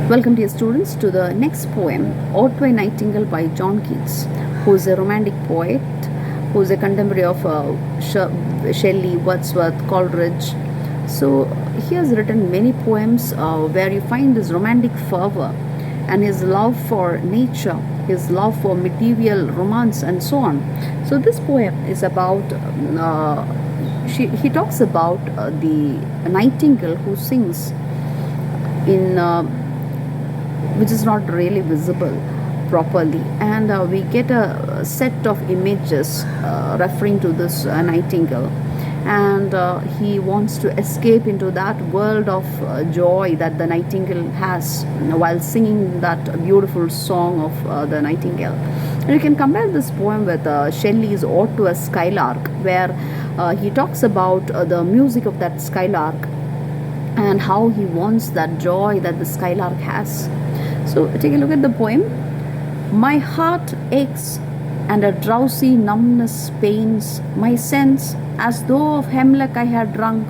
Welcome, dear students, to the next poem, Ode to a Nightingale by John Keats, who is a romantic poet, who is a contemporary of Shelley, Wordsworth, Coleridge. So he has written many poems where you find his romantic fervor and his love for nature, his love for medieval romance, and so on. So this poem is about he talks about the nightingale who sings in which is not really visible properly, and we get a set of images referring to this nightingale, and he wants to escape into that world of joy that the nightingale has while singing that beautiful song of the nightingale. And you can compare this poem with Shelley's Ode to a Skylark, where he talks about the music of that skylark and how he wants that joy that the skylark has. So take a look at the poem. My heart aches and a drowsy numbness pains my sense, as though of hemlock I had drunk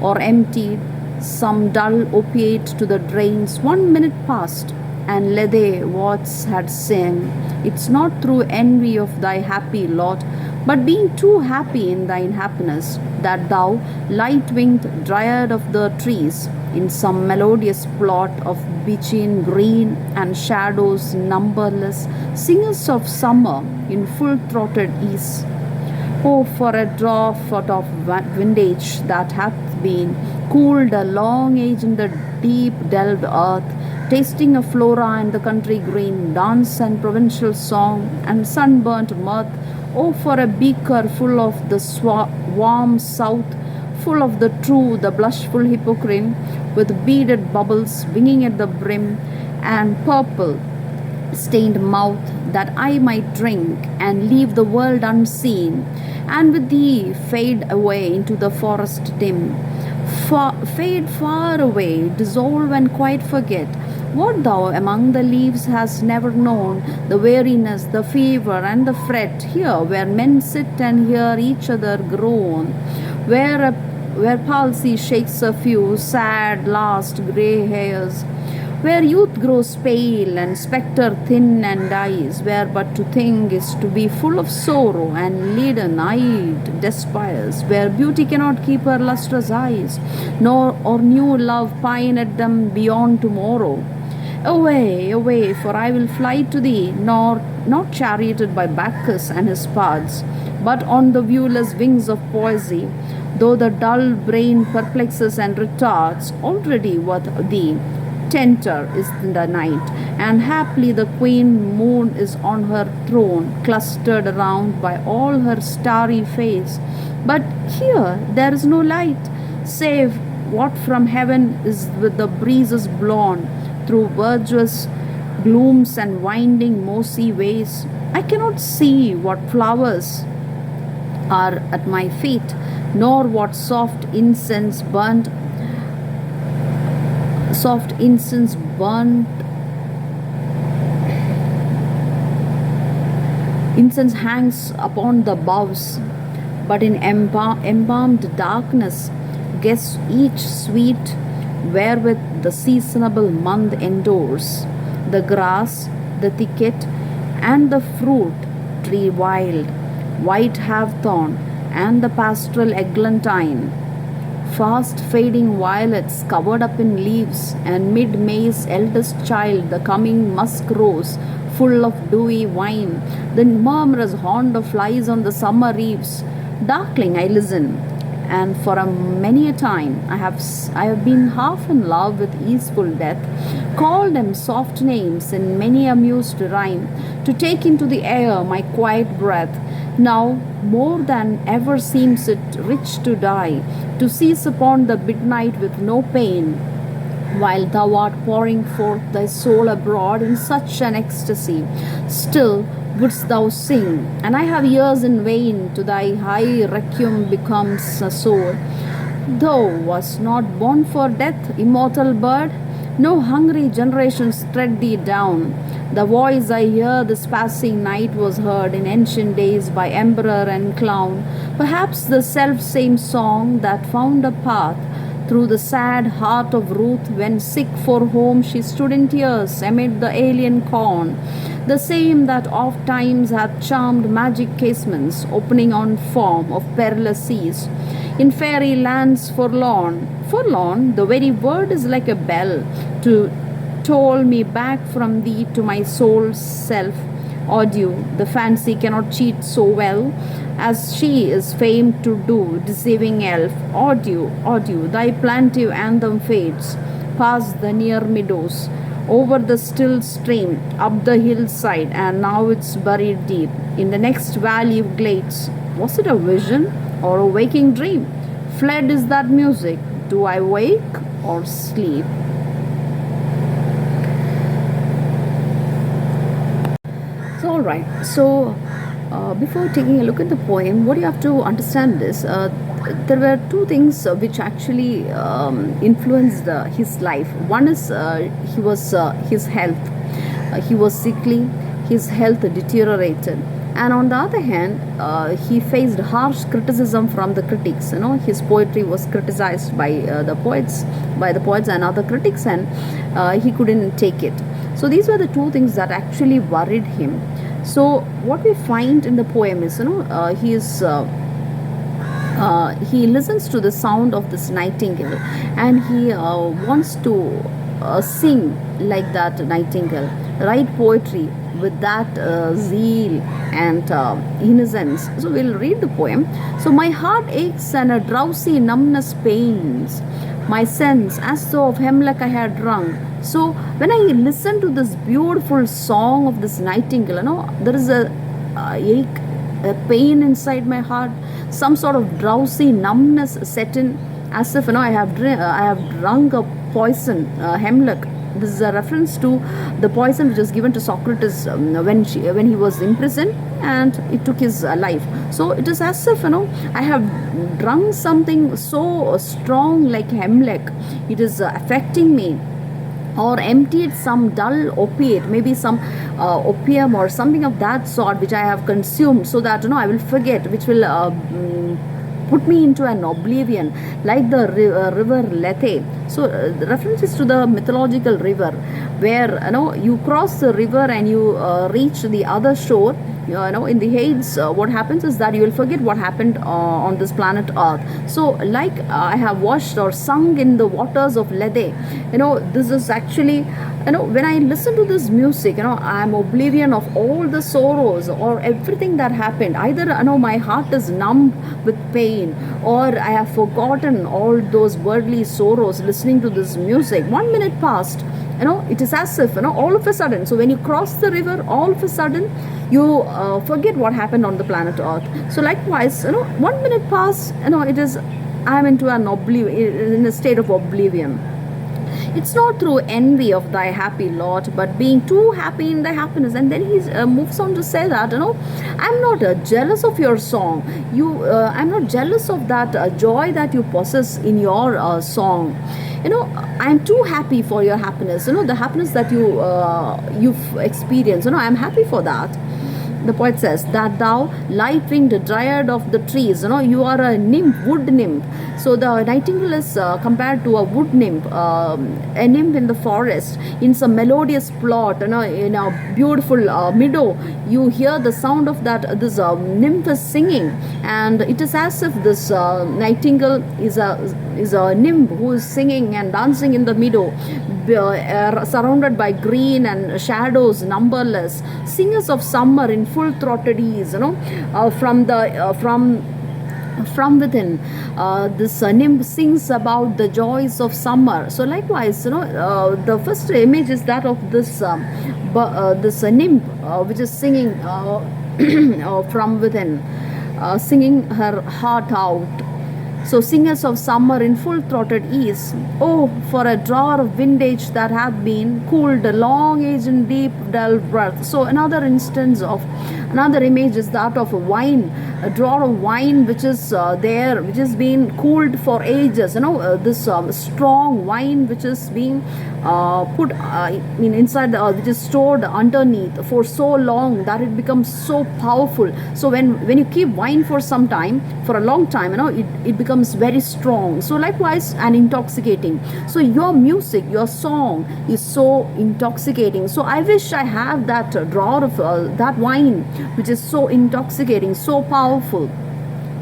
or emptied some dull opiate to the drains. 1 minute passed, and Lethe Watts had sung, it's not through envy of thy happy lot, but being too happy in thine happiness, that thou, light-winged dryad of the trees, in some melodious plot of beechen green and shadows numberless, singers of summer in full-throated ease. Oh, for a draught of windage that hath been cooled a long age in the deep delved earth, tasting of flora and the country green, dance and provincial song and sunburnt mirth. Oh, for a beaker full of the warm south, full of the true, the blushful hypocrite, with beaded bubbles winging at the brim, and purple stained mouth, that I might drink and leave the world unseen, and with thee fade away into the forest dim. Fade far away, dissolve and quite forget what thou among the leaves hast never known, the weariness, the fever, and the fret, here where men sit and hear each other groan, where palsy shakes a few sad last grey hairs, where youth grows pale and spectre thin and dies, where but to think is to be full of sorrow and leaden-eyed despairs, where beauty cannot keep her lustrous eyes, nor or new love pine at them beyond tomorrow. Away, away, for I will fly to thee, not charioted by Bacchus and his bards, but on the viewless wings of poesy, though the dull brain perplexes and retards, already with thee. Tender is the night, and haply the queen moon is on her throne, clustered around by all her starry face. But here there is no light, save what from heaven is with the breezes blown through verdurous glooms and winding mossy ways. I cannot see what flowers are at my feet, nor what soft incense burnt incense hangs upon the boughs, but in embalmed darkness guess each sweet wherewith the seasonable month endures, the grass, the thicket, and the fruit tree wild, white hawthorn, and the pastoral eglantine, fast fading violets covered up in leaves, and mid May's eldest child, the coming musk rose, full of dewy wine, the murmurous haunt of flies on the summer eaves. Darkling I listen, and for many a time I have been half in love with easeful death, called them soft names in many amused rhyme, to take into the air my quiet breath. Now more than ever seems it rich to die, to seize upon the midnight with no pain, while thou art pouring forth thy soul abroad in such an ecstasy. Still wouldst thou sing, and I have ears in vain, to thy high requiem becomes a soul. Thou wast not born for death, immortal bird, no hungry generations tread thee down. The voice I hear this passing night was heard in ancient days by emperor and clown, perhaps the self-same song that found a path through the sad heart of Ruth when sick for home she stood in tears amid the alien corn, the same that oft times hath charmed magic casements opening on form of perilous seas. In fairy lands forlorn, forlorn, the very word is like a bell to toll me back from thee to my soul's self. Adieu, the fancy cannot cheat so well as she is famed to do, deceiving elf. Adieu, adieu, thy plaintive anthem fades past the near meadows, over the still stream, up the hillside, and now it's buried deep in the next valley of glades. Was it a vision or a waking dream? Fled is that music. Do I wake or sleep? So, all right. So, before taking a look at the poem, what you have to understand is there were two things which actually influenced his life. One is he was his health. He was sickly. His health deteriorated, and on the other hand, he faced harsh criticism from the critics. His poetry was criticized by the poets and other critics, and he couldn't take it. So these were the two things that actually worried him. So what we find in the poem is, he listens to the sound of this nightingale, and he wants to sing like that nightingale, write poetry with that zeal and innocence. So we'll read the poem. So my heart aches and a drowsy numbness pains my sense as though of hemlock I had drunk. So when I listen to this beautiful song of this nightingale, there is a ache, a pain inside my heart, some sort of drowsy numbness set in, as if I have drunk a poison, hemlock. This is a reference to the poison which was given to Socrates when he was imprisoned, and it took his life. So it is as if I have drunk something so strong like hemlock. It is affecting me, or emptied some dull opiate, maybe some opium or something of that sort which I have consumed, so that I will forget, which will put me into an oblivion, like the river Lethe. So the reference is to the mythological river, where you cross the river and you reach the other shore. In the Hades, what happens is that you will forget what happened on this planet Earth. So like I have washed or sung in the waters of Lethe, this is actually, when I listen to this music, I am oblivion of all the sorrows or everything that happened. Either my heart is numb with pain, or I have forgotten all those worldly sorrows listening to this music. 1 minute passed, it is as if all of a sudden. So when you cross the river, all of a sudden you forget what happened on the planet Earth. So likewise, 1 minute passed, it is, I am into an in a state of oblivion. It's not through envy of thy happy lot, but being too happy in thy happiness. And then he moves on to say that, I'm not jealous of your song. I'm not jealous of that joy that you possess in your song. I'm too happy for your happiness. The happiness that you've experienced. I'm happy for that. The poet says that thou, light-winged dryad of the trees, you are a nymph, wood nymph. So the nightingale is compared to a wood nymph, a nymph in the forest, in some melodious plot, in a beautiful meadow. You hear the sound of this nymph is singing, and it is as if this nightingale is a nymph who is singing and dancing in the meadow, surrounded by green and shadows numberless, singers of summer in full-throated ease, from within. This nymph sings about the joys of summer. So likewise, the first image is that of this nymph which is singing from within, singing her heart out. So singers of summer in full-throated ease, oh, for a drawer of vintage that hath been cooled long age in deep dull breath. So another instance of Another image is that of a wine, a drawer of wine which is there, which has been cooled for ages. This strong wine which is being put inside the earth, which is stored underneath for so long that it becomes so powerful. So when you keep wine for some time, for a long time, it becomes very strong. So likewise, and intoxicating. So your music, your song is so intoxicating. So I wish I have that drawer of that wine which is so intoxicating, so powerful,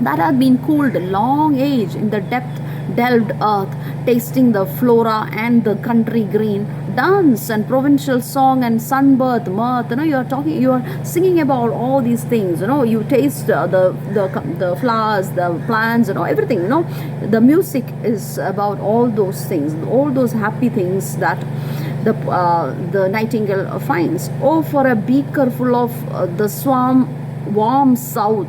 that had been cooled a long age in the depth delved earth, tasting the flora and the country green, dance and provincial song and sunbirth mirth. You are singing about all these things. You taste the flowers, the plants, everything. The music is about all those things, all those happy things that the nightingale finds. Oh, for a beaker full of the warm south,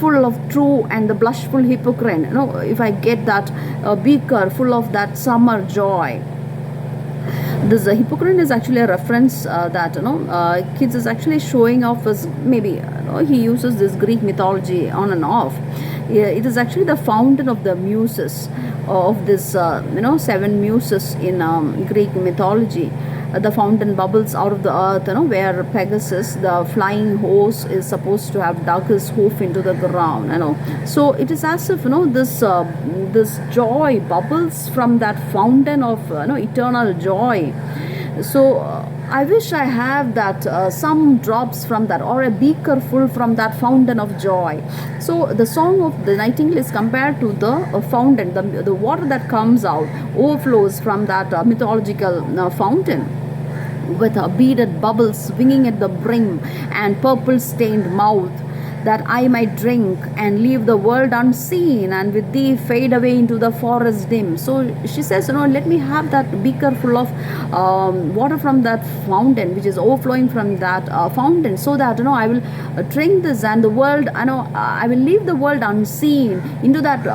full of true and the blushful hypocrite. If I get that beaker full of that summer joy. This hypocrite is actually a reference that kids is actually showing off as maybe he uses this Greek mythology on and off. It is actually the fountain of the muses, of this 7 muses in Greek mythology. The fountain bubbles out of the earth, where Pegasus, the flying horse, is supposed to have dug his hoof into the ground. So it is as if this joy bubbles from that fountain of eternal joy. So I wish I have that some drops from that, or a beaker full from that fountain of joy. So the song of the nightingale is compared to the fountain, the water that comes out, overflows from that mythological fountain, with beaded bubbles swinging at the brim and purple stained mouth, that I might drink and leave the world unseen, and with thee fade away into the forest dim. So she says, let me have that beaker full of water from that fountain, which is overflowing from that fountain, so that I will drink this, and the world, I will leave the world unseen into that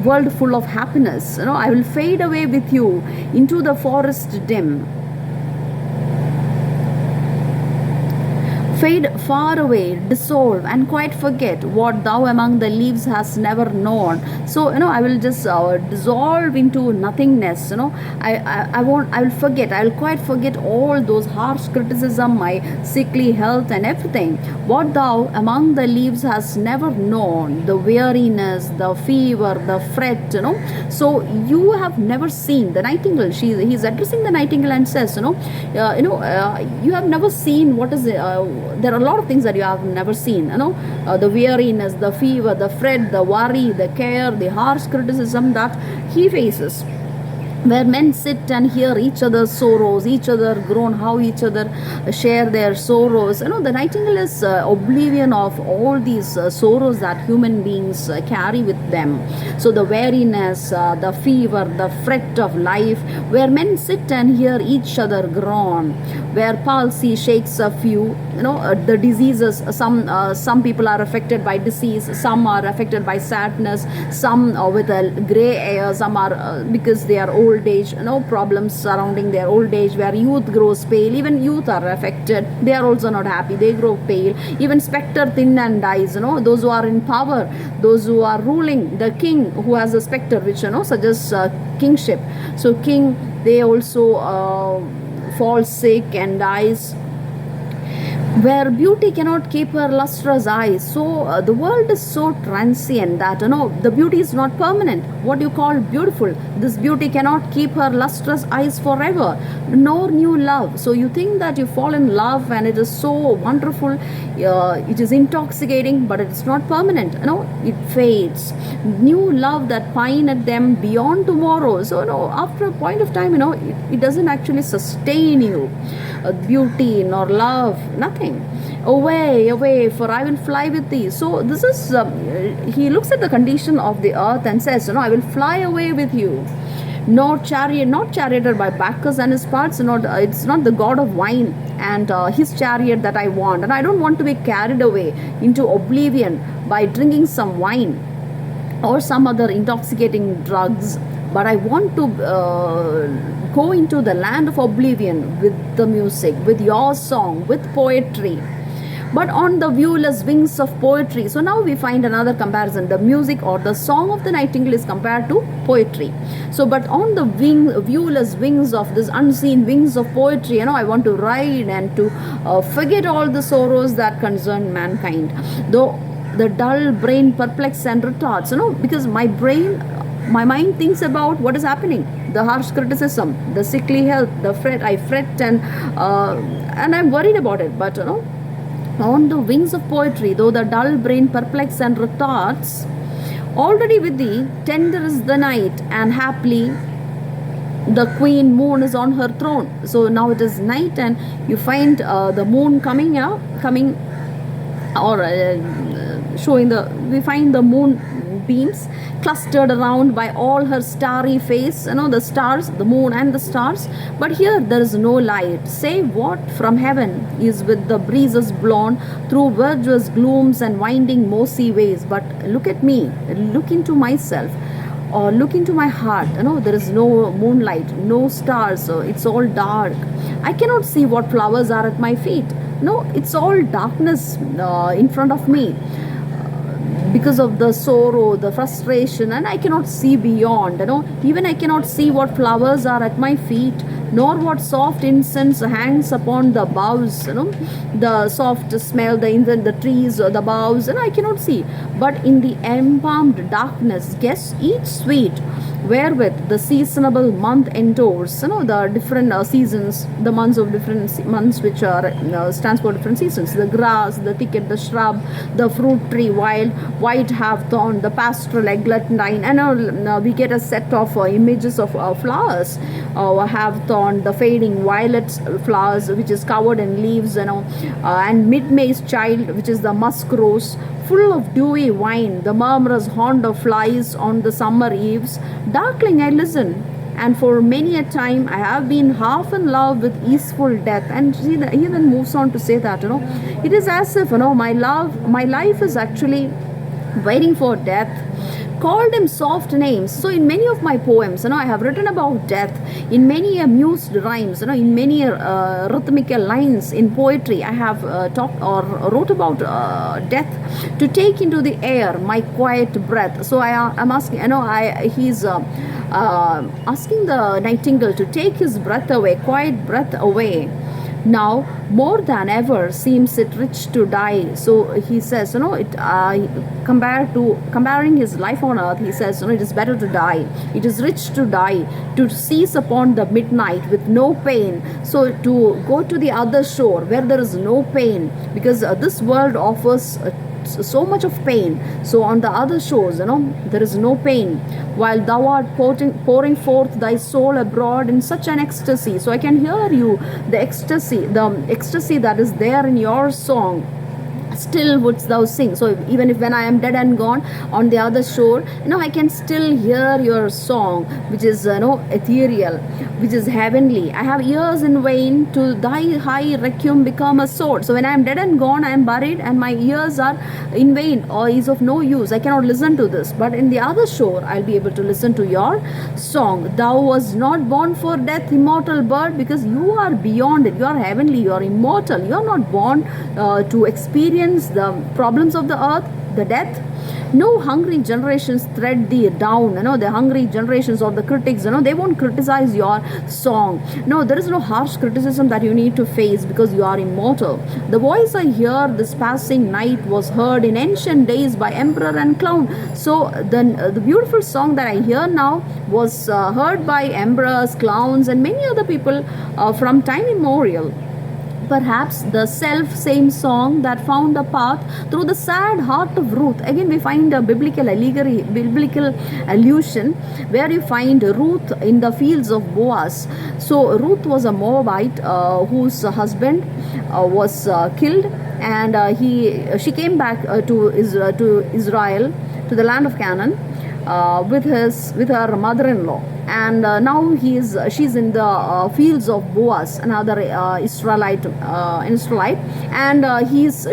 world full of happiness. I will fade away with you into the forest dim. Fade far away, dissolve, and quite forget what thou among the leaves hast never known. So I will just dissolve into nothingness. I will forget. I will quite forget all those harsh criticism, my sickly health, and everything. What thou among the leaves hast never known, the weariness, the fever, the fret. So you have never seen the nightingale. He's addressing the nightingale and says, you have never seen what is there are a lot of things that you have never seen. The weariness, the fever, the fret, the worry, the care, the harsh criticism that he faces, where men sit and hear each other's sorrows, each other groan, how each other share their sorrows. The nightingale is oblivion of all these sorrows that human beings carry with them. So the weariness, the fever, the fret of life, where men sit and hear each other groan, where palsy shakes a few, the diseases, some people are affected by disease, some are affected by sadness, some with a gray hair, some are because they are old age, problems surrounding their old age, where youth grows pale. Even youth are affected, they are also not happy, they grow pale. Even spectre thin and dies. Those who are in power, those who are ruling, the king who has a spectre which suggests kingship. So king, they also fall sick and dies, where beauty cannot keep her lustrous eyes. So the world is so transient that the beauty is not permanent. What you call beautiful, this beauty cannot keep her lustrous eyes forever, nor new love. So you think that you fall in love and it is so wonderful, it is intoxicating, but it is not permanent. It fades. New love that pine at them beyond tomorrow. So after a point of time, it doesn't actually sustain you. Beauty nor love, nothing. Away, for I will fly with thee. So this is he looks at the condition of the earth and says, I will fly away with you. Not charioted by Bacchus and his parts. It's not the god of wine and his chariot that I want, and I don't want to be carried away into oblivion by drinking some wine or some other intoxicating drugs, but I want to go into the land of oblivion with the music, with your song, with poetry, but on the viewless wings of poetry. So now we find another comparison. The music or the song of the nightingale is compared to poetry. So, but on the viewless wings of this unseen wings of poetry, I want to ride and to forget all the sorrows that concern mankind. Though the dull brain perplexes and retards, because my mind thinks about what is happening, the harsh criticism, the sickly health, the fret. I fret and I'm worried about it. But on the wings of poetry, though the dull brain perplexes and retards, already with thee tender is the night, and happily the queen moon is on her throne. So now it is night, and you find the moon coming or showing we find the moon beams clustered around by all her starry face, the stars, the moon and the stars. But here there is no light, save what from heaven is with the breezes blown through verdurous glooms and winding mossy ways. But look at me, look into myself, or look into my heart. There is no moonlight, no stars, so it's all dark. I cannot see what flowers are at my feet. No, it's all darkness in front of me, because of the sorrow, the frustration, and I cannot see beyond. Even I cannot see what flowers are at my feet, nor what soft incense hangs upon the boughs. The soft smell, the incense, the trees, the boughs, and I cannot see. But in the embalmed darkness, guess each sweet wherewith the seasonable month endures. The different seasons, the months of different months, which are stands for different seasons. The grass, the thicket, the shrub, the fruit tree, wild white hawthorn, the pastoral eglantine, and we get a set of images of flowers. Hawthorn, the fading violet flowers, which is covered in leaves, and mid-May's child, which is the musk rose, full of dewy wine, the murmurous haunt of flies on the summer eves. Darkling I listen, and for many a time I have been half in love with easeful death. And see, he then moves on to say that, it is as if, my life is actually waiting for death, called him soft names. So in many of my poems, I have written about death in many amused rhymes, in many rhythmical lines in poetry. I have talked or wrote about death, to take into the air my quiet breath. So I'm asking, he's asking the nightingale to take his breath away, quiet breath away. Now more than ever seems it rich to die. So he says, comparing his life on earth, he says, it is better to die, it is rich to die, to seize upon the midnight with no pain. So to go to the other shore where there is no pain, because this world offers so much of pain. So on the other shores, there is no pain, while thou art pouring forth thy soul abroad in such an ecstasy. So I can hear you, the ecstasy that is there in your song. Still wouldst thou sing. So even if when I am dead and gone on the other shore, I can still hear your song, which is ethereal, which is heavenly. I have ears in vain, to thy high requiem become a sword. So when I am dead and gone, I am buried, and my ears are in vain, or is of no use. I cannot listen to this. But in the other shore, I'll be able to listen to your song. Thou was not born for death, immortal bird, because you are beyond it. You are heavenly, you are immortal. You are not born to experience the problems of the earth, the death. No hungry generations thread thee down. The hungry generations or the critics, they won't criticize your song. No, there is no harsh criticism that you need to face, because you are immortal. The voice I hear this passing night was heard in ancient days by emperor and clown. So the beautiful song that I hear now was heard by emperors, clowns, and many other people from time immemorial. Perhaps the self same song that found a path through the sad heart of Ruth. Again, we find a biblical allegory, biblical allusion, where you find Ruth in the fields of Boaz. So Ruth was a Moabite whose husband was killed, and she came back to Israel, to the land of Canaan, with her mother-in-law. And now she's in the fields of Boaz, another Israelite, and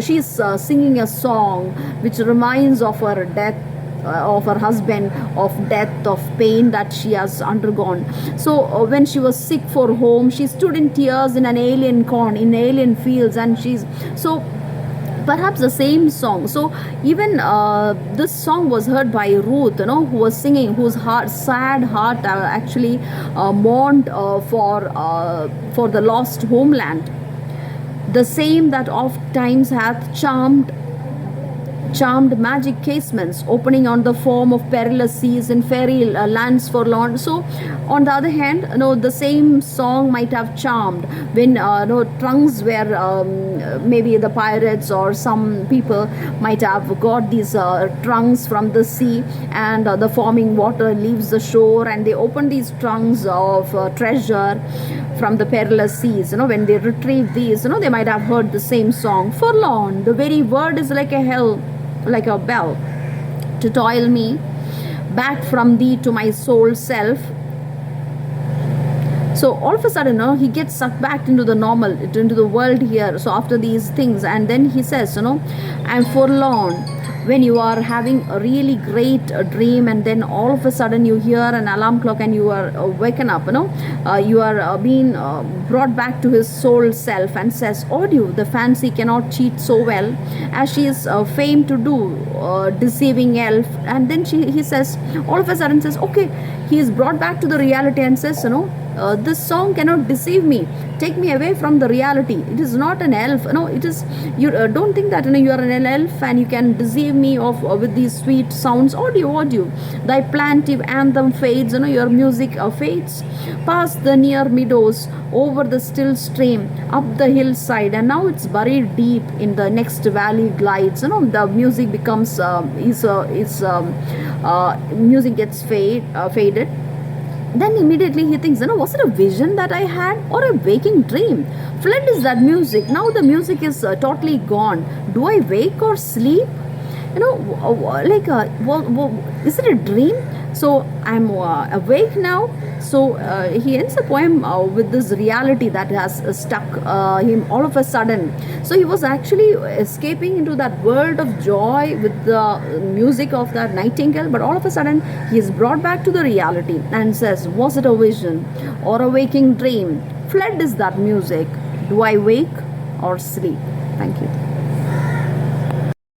she's singing a song which reminds of her death, of her husband, of death, of pain that she has undergone. So when she was sick for home, she stood in tears in an alien corn, in alien fields, and she's so perhaps the same song. So even this song was heard by Ruth, who was singing, whose heart, sad heart, actually mourned for the lost homeland. The same that oft times hath charmed magic casements, opening on the form of perilous seas and fairy lands forlorn. So, on the other hand, the same song might have charmed when trunks were maybe the pirates or some people might have got these trunks from the sea, and the foaming water leaves the shore, and they open these trunks of treasure from the perilous seas. When they retrieve these, they might have heard the same song. Forlorn, the very word is like a hell, like a bell, to toil me back from thee to my soul self. So all of a sudden, he gets sucked back into the normal, into the world here. So after these things, and then he says, I'm forlorn. When you are having a really great dream, and then all of a sudden you hear an alarm clock and you are waken up, you are being brought back to his soul self, and says, "Oh, the fancy cannot cheat so well as she is famed to do, deceiving elf." And then he says, all of a sudden says, okay, he is brought back to the reality and says, this song cannot deceive me, take me away from the reality. It is not an elf, it is, you don't think that you are an elf and you can deceive me of with these sweet sounds. Audio, thy plaintive anthem fades, your music fades past the near meadows, over the still stream, up the hillside, and now it's buried deep in the next valley glides. The music becomes music gets faded. Then immediately he thinks, was it a vision that I had, or a waking dream? Fled is that music. Now the music is totally gone. Do I wake or sleep? Is it a dream? So I'm awake now. So he ends the poem with this reality that has stuck him all of a sudden. So he was actually escaping into that world of joy with the music of that nightingale, but all of a sudden he is brought back to the reality and says, was it a vision or a waking dream? Fled is that music. Do I wake or sleep? Thank you.